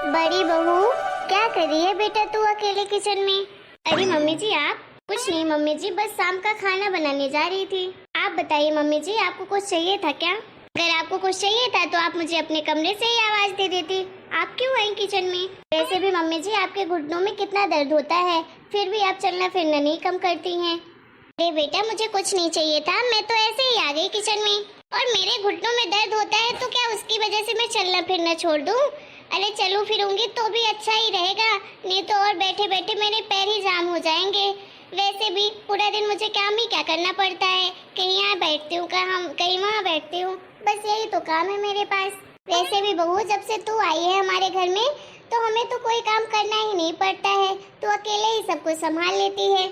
बड़ी बहू, क्या कर रही है बेटा तू अकेले किचन में? अरे मम्मी जी आप? कुछ नहीं मम्मी जी, बस शाम का खाना बनाने जा रही थी। आप बताइए मम्मी जी, आपको कुछ चाहिए था क्या? अगर आपको कुछ चाहिए था तो आप मुझे अपने कमरे से ही आवाज दे देती। आप क्यों आई किचन में? वैसे भी मम्मी जी आपके घुटनों में कितना दर्द होता है, फिर भी आप चलना फिरना नहीं कम करती हैं। अरे बेटा मुझे कुछ नहीं चाहिए था, मैं तो ऐसे ही आ गई किचन में। और मेरे घुटनों में दर्द होता है तो क्या उसकी वजह से मैं चलना फिरना छोड़ दूं? अरे चलूं फिरूंगी तो भी अच्छा ही रहेगा, नहीं तो और बैठे बैठे मेरे पैर ही जाम हो जाएंगे। वैसे भी पूरा दिन मुझे काम ही क्या करना पड़ता है, कहीं यहाँ बैठती हूँ कहीं वहाँ बैठती हूँ, बस यही तो काम है मेरे पास। वैसे भी बहू, जब से तू आई है हमारे घर में तो हमें तो कोई काम करना ही नहीं पड़ता है, तू अकेले ही सब कुछ संभाल लेती है।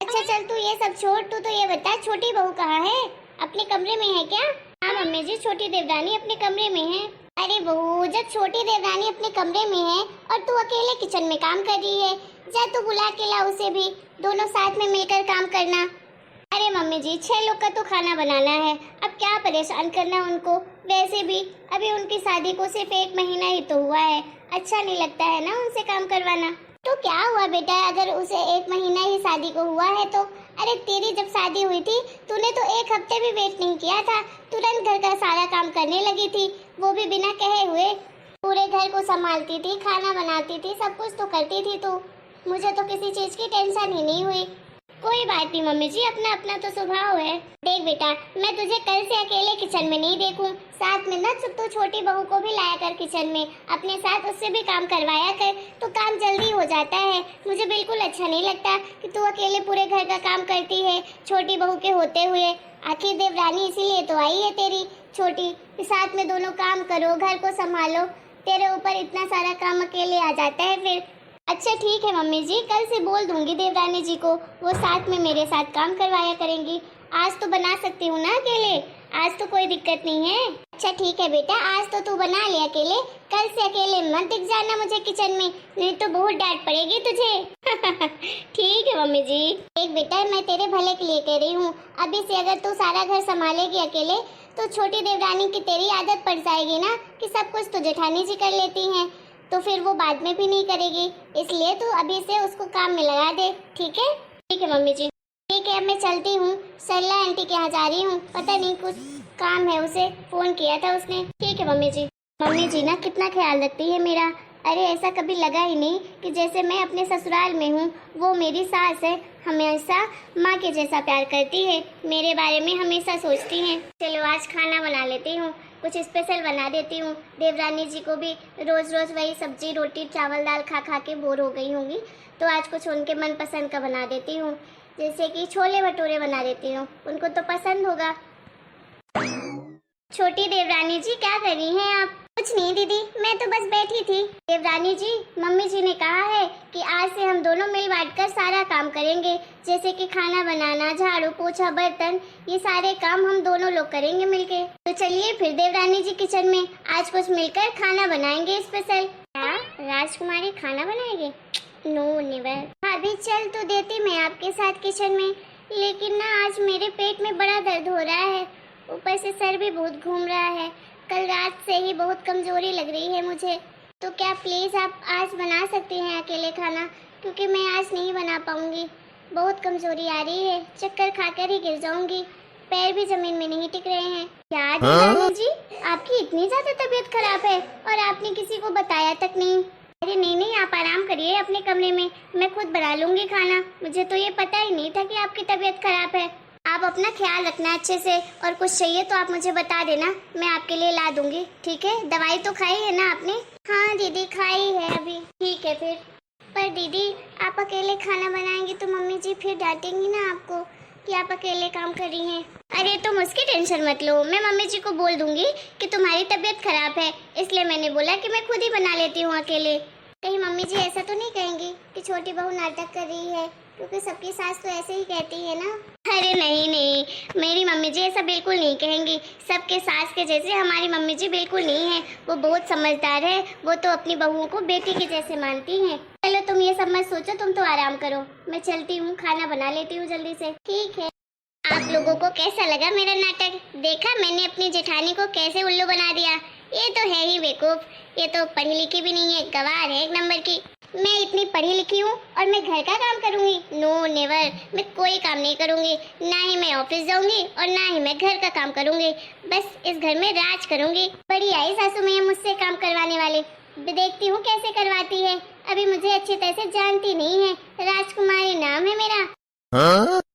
अच्छा चल तू ये सब छोड़, तू तो ये बता छोटी बहू कहाँ है? अपने कमरे में है क्या? हाँ मम्मी जी, छोटी देवरानी अपने कमरे में है। अरे बहू, जब छोटी देवरानी अपने कमरे में है और तू अकेले किचन में काम कर रही है, जा तू बुला के ला उसे भी, दोनों साथ में मिलकर काम करना। अरे मम्मी जी 6 लोग का तो खाना बनाना है, अब क्या परेशान करना उनको। वैसे भी अभी उनकी शादी को सिर्फ 1 महीना ही तो हुआ है, अच्छा नहीं लगता है ना उनसे काम करवाना। तो क्या हुआ बेटा, अगर उसे 1 महीना ही शादी को हुआ है तो? अरे तेरी जब शादी हुई थी तूने तो 1 हफ्ते भी वेट नहीं किया था, तुरंत घर का सारा काम करने लगी थी, वो भी बिना कहे हुए। पूरे घर को संभालती थी, खाना बनाती थी, सब कुछ तो करती थी तू, मुझे तो किसी चीज की टेंशन ही नहीं हुई। कोई बात नहीं मम्मी जी, अपना अपना तो स्वभाव है। देख बेटा, मैं तुझे कल से अकेले किचन में नहीं देखूं, साथ में ना तू छोटी बहू को भी लाया कर किचन में, अपने साथ उससे भी काम करवाया कर, तो काम जल्दी हो जाता है। मुझे बिल्कुल अच्छा नहीं लगता कि तू अकेले पूरे घर का काम करती है छोटी बहू के होते हुए। आखिर देवरानी इसीलिए तो आई है तेरी छोटी, साथ में दोनों काम करो, घर को संभालो, तेरे ऊपर इतना सारा काम अकेले आ जाता है फिर। अच्छा ठीक है मम्मी जी, कल से बोल दूंगी देवरानी जी को, वो साथ में मेरे साथ काम करवाया करेंगी। आज तो बना सकती हूँ ना अकेले, आज तो कोई दिक्कत नहीं है। अच्छा ठीक है बेटा, आज तो तू बना ले अकेले, कल से अकेले मत दिख जाना मुझे किचन में, नहीं तो बहुत डांट पड़ेगी तुझे। ठीक है मम्मी जी। एक बेटा, मैं तेरे भले के लिए कह रही हूँ, अभी से अगर तू सारा घर संभालेगी अकेले तो छोटी देवरानी की तेरी आदत पड़ जाएगी ना कि सब कुछ तो जेठानी जी कर लेती हैं, तो फिर वो बाद में भी नहीं करेगी, इसलिए तू अभी से उसको काम में लगा दे। ठीक है? ठीक है मम्मी जी। ठीक है, अब मैं चलती हूँ, सरला आंटी के यहाँ जा रही हूँ, पता नहीं कुछ काम है, उसे फोन किया था उसने। ठीक है मम्मी जी। मम्मी जी ना कितना ख्याल रखती है मेरा, अरे ऐसा कभी लगा ही नहीं कि जैसे मैं अपने ससुराल में हूँ वो मेरी सास है, हमेशा माँ के जैसा प्यार करती है, मेरे बारे में हमेशा सोचती हैं। चलो आज खाना बना लेती हूँ, कुछ स्पेशल बना देती हूँ, देवरानी जी को भी रोज रोज वही सब्जी रोटी चावल दाल खा खा के बोर हो गई होंगी, तो आज कुछ उनके मनपसंद का बना देती हूँ, जैसे कि छोले भटूरे बना देती हूँ, उनको तो पसंद होगा। छोटी देवरानी जी क्या कर रही हैं आप? कुछ नहीं दीदी, मैं तो बस बैठी थी। देवरानी जी, मम्मी जी ने कहा है कि आज से हम दोनों मिल बांट कर सारा काम करेंगे, जैसे कि खाना बनाना, झाड़ू पोछा बर्तन, ये सारे काम हम दोनों लोग करेंगे मिलके। तो चलिए फिर देवरानी जी किचन में आज कुछ मिलकर खाना बनाएंगे स्पेशल। क्या राजकुमारी खाना बनाएंगे? No never. भाभी चल तो देती मैं आपके साथ किचन में, लेकिन ना आज मेरे पेट में बड़ा दर्द हो रहा है, ऊपर से सर भी बहुत घूम रहा है, कल रात से ही बहुत कमजोरी लग रही है मुझे, तो क्या प्लीज आप आज बना सकती हैं अकेले खाना, क्योंकि मैं आज नहीं बना पाऊंगी, बहुत कमजोरी आ रही है, चक्कर खाकर ही गिर जाऊंगी, पैर भी जमीन में नहीं टिक रहे हैं। क्या देवरानी जी, आपकी इतनी ज्यादा तबीयत खराब है और आपने किसी को बताया तक नहीं? अरे नहीं नहीं, आप आराम करिए अपने कमरे में, मैं खुद बना लूंगी खाना, मुझे तो ये पता ही नहीं था कि आपकी तबीयत खराब है। आप अपना ख्याल रखना अच्छे से, और कुछ चाहिए तो आप मुझे बता देना, मैं आपके लिए ला दूंगी। ठीक है? दवाई तो खाई है ना आपने? हाँ दीदी खाई है अभी। ठीक है फिर। पर दीदी आप अकेले खाना बनाएंगी तो मम्मी जी फिर डांटेंगी ना आपको कि आप अकेले काम कर रही हैं। अरे तुम उसकी टेंशन मत लो, मैं मम्मी जी को बोल दूंगी कि तुम्हारी तबीयत खराब है, इसलिए मैंने बोला कि मैं खुद ही बना लेती हूँ अकेले। कहीं मम्मी जी ऐसा तो नहीं कहेंगी कि छोटी बहू नाटक कर रही है, क्योंकि सबकी सास तो ऐसे ही कहती है ना। अरे नहीं नहीं, मेरी मम्मी जी ऐसा बिल्कुल नहीं कहेंगी, सबके सास के जैसे हमारी मम्मी जी बिल्कुल नहीं है, वो बहुत समझदार है, वो तो अपनी बहुओं को बेटी के जैसे मानती हैं। चलो तुम ये सब मत सोचो, तुम तो आराम करो, मैं चलती हूँ, खाना बना लेती हूँ जल्दी से। ठीक है। आप लोगों को कैसा लगा मेरा नाटक? देखा मैंने अपनी जेठानी को कैसे उल्लू बना दिया, ये तो है ही बेवकूफ, ये तो पढ़ी लिखी भी नहीं है, गवार है एक नंबर की। मैं इतनी पढ़ी लिखी हूँ और मैं घर का काम करूँगी? नो नेवर, मैं कोई काम नहीं करूँगी। ना ही मैं ऑफिस जाऊँगी और ना ही मैं घर का काम करूँगी। बस इस घर में राज करूँगी। बड़ी आई सासू मैया मुझसे काम करवाने वाले, देखती हूँ कैसे करवाती है। अभी मुझे अच्छी तरह से जानती नहीं है, राजकुमारी नाम है मेरा।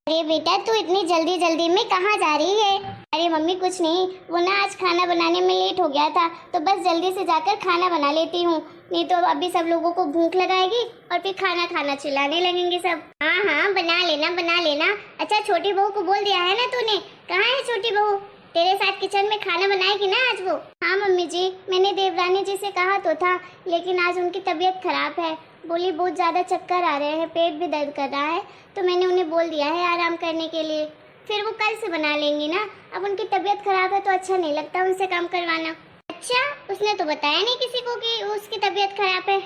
अरे बेटा, तू इतनी जल्दी जल्दी में कहाँ जा रही है? अरे मम्मी कुछ नहीं, वो ना आज खाना बनाने में लेट हो गया था, तो बस जल्दी से जाकर खाना बना लेती हूँ, नहीं तो अभी सब लोगों को भूख लगाएगी और फिर खाना खाना चिल्लाने लगेंगे सब। हाँ हाँ, बना लेना बना लेना। अच्छा, छोटी बहू को बोल दिया है ना तूने? कहाँ है छोटी बहू? तेरे साथ किचन में खाना बनाएगी ना आज वो? हाँ मम्मी जी, मैंने देवरानी जी से कहा तो था, लेकिन आज उनकी तबीयत खराब है। बोली बहुत ज़्यादा चक्कर आ रहे हैं, पेट भी दर्द कर रहा है, तो मैंने उन्हें बोल दिया है आराम करने के लिए। फिर वो कल से बना लेंगी ना। अब उनकी तबीयत खराब है तो अच्छा नहीं लगता उनसे काम करवाना। अच्छा, उसने तो बताया नहीं किसी को कि उसकी तबीयत खराब है।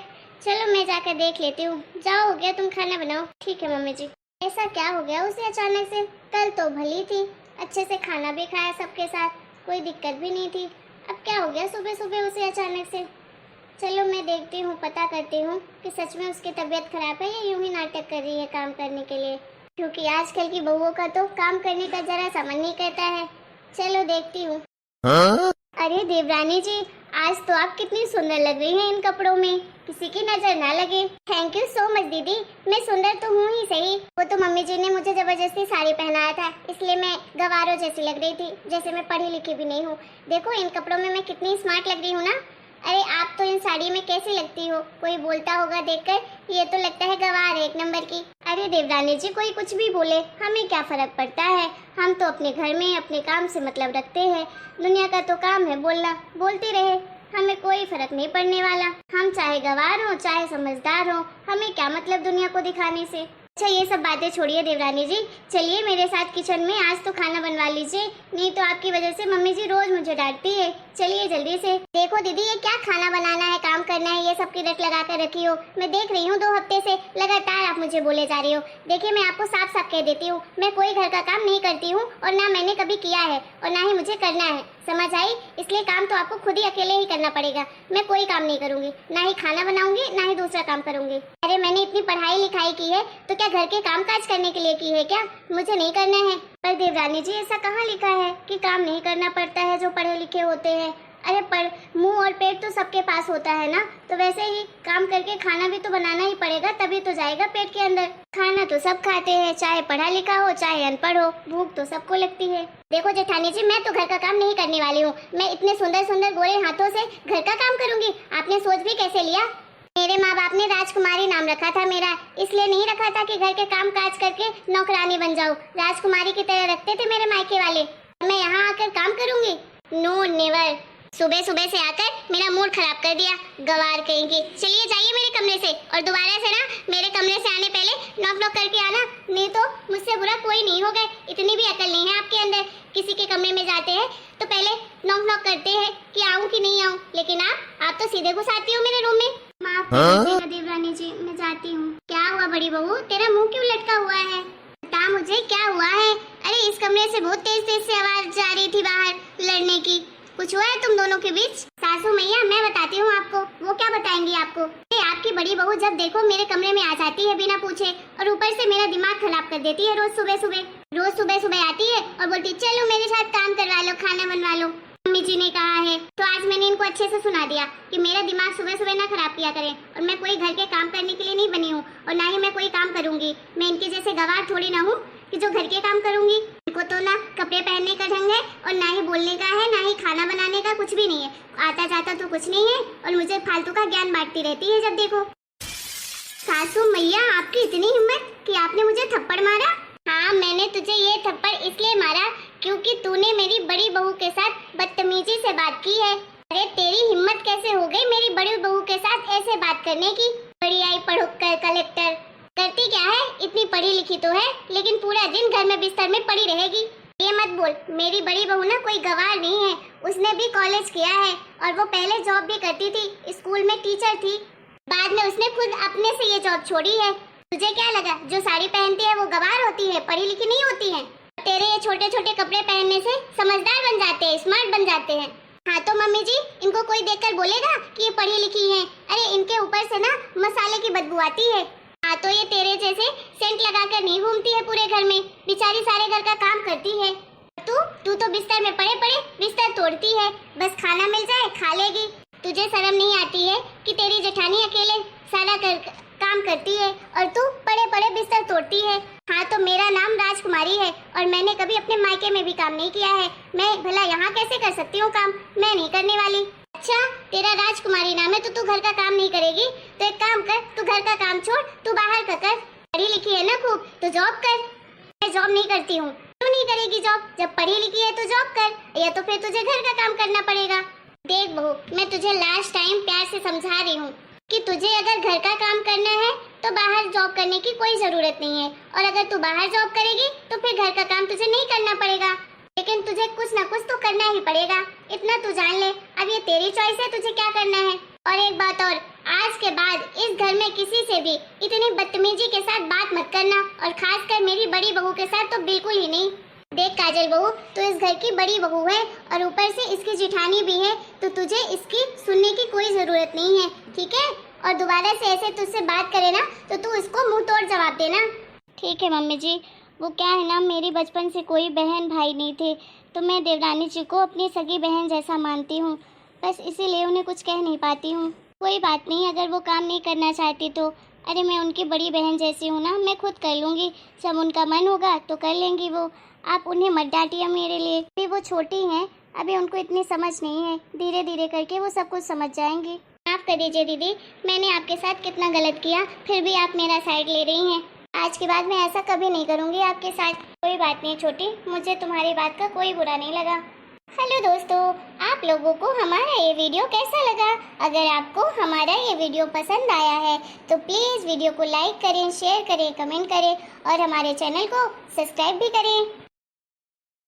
चलो मैं जाकर देख लेती हूँ। जाओ, हो गया, तुम खाना बनाओ। ठीक है मम्मी जी। ऐसा क्या हो गया उसे अचानक से? कल तो भली थी, अच्छे से खाना भी खाया सबके साथ, कोई दिक्कत भी नहीं थी। अब क्या हो गया सुबह सुबह उसे अचानक से? चलो मैं देखती हूँ, पता करती हूँ कि सच में उसकी तबीयत खराब है या यूं ही नाटक कर रही है काम करने के लिए, क्योंकि आजकल की बहुओं का तो काम करने का जरा सा मन नहीं करता है। चलो देखती हूँ। अरे देवरानी जी, आज तो आप कितनी सुंदर लग रही हैं इन कपड़ों में, किसी की नजर ना लगे। थैंक यू सो मच दीदी, मैं सुंदर तो हूँ ही सही, वो तो मम्मी जी ने मुझे जबरदस्ती साड़ी पहनाया था, इसलिए मैं गवारों जैसी लग रही थी, जैसे मैं पढ़ी लिखी भी नहीं हूँ। देखो इन कपड़ों में मैं कितनी स्मार्ट लग रही हूँ ना। अरे आप तो इन साड़ी में कैसी लगती हो? कोई बोलता होगा देखकर, ये तो लगता है गवार है एक नंबर की। अरे देवरानी जी, कोई कुछ भी बोले, हमें क्या फर्क पड़ता है? हम तो अपने घर में अपने काम से मतलब रखते हैं। दुनिया का तो काम है बोलना, बोलते रहे, हमें कोई फर्क नहीं पड़ने वाला। हम चाहे गवार हो चाहे समझदार हो, हमें क्या मतलब दुनिया को दिखाने से। अच्छा, ये सब बातें छोड़िए देवरानी जी, चलिए मेरे साथ किचन में, आज तो खाना बनवा लीजिए, नहीं तो आपकी वजह से मम्मी जी रोज मुझे डांटती है। चलिए जल्दी से। देखो दीदी, ये क्या खाना बनाना है, काम करना है, ये सब की रट लगा कर रखी हो। मैं देख रही हूँ 2 हफ्ते से लगातार आप मुझे बोले जा रही हो। देखिए मैं आपको साफ साफ कह देती हूँ, मैं कोई घर का काम नहीं करती हूँ और ना मैंने कभी किया है और ना ही मुझे करना है, समझ आई? इसलिए काम तो आपको खुद ही अकेले ही करना पड़ेगा। मैं कोई काम नहीं करूँगी, ना ही खाना बनाऊंगी ना ही दूसरा काम करूँगी। अरे मैंने इतनी पढ़ाई लिखाई की है तो क्या घर के काम काज करने के लिए की है क्या? मुझे नहीं करना है। पर देवरानी जी, ऐसा कहाँ लिखा है कि काम नहीं करना पड़ता है जो पढ़े लिखे होते हैं? अरे पर मुंह और पेट तो सबके पास होता है ना, तो वैसे ही काम करके खाना भी तो बनाना ही पड़ेगा, तभी तो जाएगा पेट के अंदर। खाना तो सब खाते हैं, चाहे पढ़ा लिखा हो चाहे अनपढ़ हो, भूख तो सबको लगती है। देखो जेठानी जी, मैं तो घर का काम नहीं करने वाली हूँ। मैं इतने सुंदर सुंदर गोरे हाथों से घर का काम करूँगी? आपने सोच भी कैसे लिया? मेरे माँ बाप ने राजकुमारी नाम रखा था मेरा, इसलिए नहीं रखा था कि घर के काम काज करके नौकरानी बन जाऊँ। राजकुमारी की तरह रखते थे मेरे मायके वाले। मैं यहाँ आकर काम करूँगी? No never. सुबह सुबह से आकर मेरा मूड खराब कर दिया, गवार कहेंगे। चलिए जाइए मेरे कमरे से, और दोबारा से ना मेरे कमरे से आने पहले नॉक नॉक करके आना, नहीं तो मुझसे बुरा कोई नहीं होगा। इतनी भी अकल नहीं है आपके अंदर। किसी के कमरे में जाते हैं तो पहले नॉक नॉक करते हैं कि आऊँ कि नहीं आऊँ, लेकिन आप तो सीधे घुस आती हो मेरे रूम में। माफ कीजिएगा देवरानी जी, मैं जाती हूँ। क्या हुआ बड़ी बहू, तेरा मुँह क्यों लटका हुआ है? बता मुझे क्या हुआ है? अरे इस कमरे से बहुत तेज तेज से आवाज जा रही थी बाहर लड़ने की, कुछ हुआ है तुम दोनों के बीच? सासू मैया, मैं बताती हूँ आपको। वो क्या बताएंगी आपको? आपकी बड़ी बहू जब देखो मेरे कमरे में आ जाती है बिना पूछे, और ऊपर से मेरा दिमाग खराब कर देती है। रोज सुबह सुबह आती है और बोलती चलो मेरे साथ काम करवा लो, खाना बनवा लो, मम्मी जी ने कहा है। तो आज मैंने इनको अच्छे से सुना दिया कि मेरा दिमाग सुबह सुबह ना खराब किया करें, और मैं कोई घर के काम करने के लिए नहीं बनी हूँ और ना ही मैं कोई काम करूंगी। मैं इनके जैसे गवार थोड़ी ना हूँ कि जो घर के काम करूंगी। इनको तो ना कपड़े पहनने का ढंग है और ना ही बोलने का है, ना ही खाना बनाने का, कुछ भी नहीं है। आता जाता तो कुछ नहीं है और मुझे फालतू का ज्ञान बांटती रहती है जब देखो। सासू मैया, आपकी इतनी हिम्मत कि आपने मुझे थप्पड़ मारा? हाँ, मैंने तुझे ये थप्पड़ इसलिए मारा क्योंकि तूने मेरी बड़ी बहू के साथ बदतमीजी से बात की है। अरे तेरी हिम्मत कैसे हो गई मेरी बड़ी बहू के साथ ऐसे बात करने की? बड़ी आई पढ़ुक कर कलेक्टर, करती क्या है? इतनी पढ़ी लिखी तो है, लेकिन पूरा दिन घर में बिस्तर में पड़ी रहेगी। ये मत बोल, मेरी बड़ी बहू ना कोई गवार नहीं है, उसने भी कॉलेज किया है और वो पहले जॉब भी करती थी, स्कूल में टीचर थी। बाद में उसने खुद अपने से ये जॉब छोड़ी है। तुझे क्या लगा जो साड़ी पहनती है वो गवार होती है, पढ़ी लिखी नहीं होती है? तेरे ये छोटे छोटे कपड़े पहनने से समझदार बन जाते हैं, स्मार्ट बन जाते हैं। हाँ तो मम्मी जी, इनको कोई देखकर बोलेगा कि ये पढ़ी लिखी हैं? अरे इनके ऊपर से ना मसाले की बदबू आती है। हाँ तो ये तेरे जैसे सेंट लगाकर नहीं घूमती है पूरे घर में, बेचारी सारे घर का काम करती है। तू तो बिस्तर में पड़े पड़े बिस्तर तोड़ती है, बस खाना मिल जाए खा लेगी। तुझे शर्म नहीं आती है कि तेरी जेठानी अकेले सारा काम करती है और तू पड़े पड़े बिस्तर तोड़ती है। हाँ तो मेरा नाम राजकुमारी है और मैंने कभी अपने मायके में भी काम नहीं किया है। मैं भला यहाँ कैसे कर सकती हूँ काम? मैं नहीं करने वाली। अच्छा, तेरा राजकुमारी नाम है तो तू घर का काम नहीं करेगी? तो एक काम कर, तू घर का काम छोड़, तू बाहर का कर। पढ़ी लिखी है ना खूब, तो जॉब कर। मैं जॉब नहीं करती हूँ। क्यों नहीं करेगी जॉब? जब पढ़ी लिखी है तो जॉब कर, या तो फिर तुझे घर का काम करना पड़ेगा। देख बहू, मैं तुझे लास्ट टाइम प्यार से समझा रही हूँ कि तुझे अगर घर का काम करना है तो बाहर जॉब करने की कोई जरूरत नहीं है, और अगर तू बाहर जॉब करेगी तो फिर घर का काम तुझे नहीं करना पड़ेगा, लेकिन तुझे कुछ ना कुछ तो करना ही पड़ेगा। इतना तू जान ले। अब ये तेरी चॉइस है, तुझे क्या करना है। और एक बात और, आज के बाद इस घर में किसी से भी इतनी बदतमीजी के साथ बात मत करना, और खासकर मेरी बड़ी बहू के साथ तो बिल्कुल ही नहीं। देख काजल बहू, तो इस घर की बड़ी बहू है और ऊपर से इसकी जिठानी भी है, तो तुझे इसकी सुनने की कोई जरूरत नहीं है, ठीक है? और दोबारा से ऐसे तुझसे बात करे ना तो तू इसको मुंह तोड़ जवाब देना। ठीक है मम्मी जी। वो क्या है ना, मेरी बचपन से कोई बहन भाई नहीं थे, तो मैं देवरानी जी को अपनी सगी बहन जैसा मानती हूँ, बस इसीलिए उन्हें कुछ कह नहीं पाती हूँ। कोई बात नहीं, अगर वो काम नहीं करना चाहती तो अरे मैं उनकी बड़ी बहन जैसी हूँ ना, मैं खुद कर लूँगी। जब उनका मन होगा तो कर लेंगी वो। आप उन्हें मत डांटिए मेरे लिए, भी वो छोटी हैं, अभी उनको इतनी समझ नहीं है, धीरे धीरे करके वो सब कुछ समझ जाएंगी। माफ कर दीजिए दीदी, मैंने आपके साथ कितना गलत किया, फिर भी आप मेरा साइड ले रही हैं। आज के बाद मैं ऐसा कभी नहीं करूँगी आपके साथ। कोई बात नहीं छोटी, मुझे तुम्हारी बात का कोई बुरा नहीं लगा। हेलो दोस्तों, आप लोगों को हमारा ये वीडियो कैसा लगा? अगर आपको हमारा ये वीडियो पसंद आया है तो प्लीज़ वीडियो को लाइक करें, शेयर करें, कमेंट करें और हमारे चैनल को सब्सक्राइब भी करें।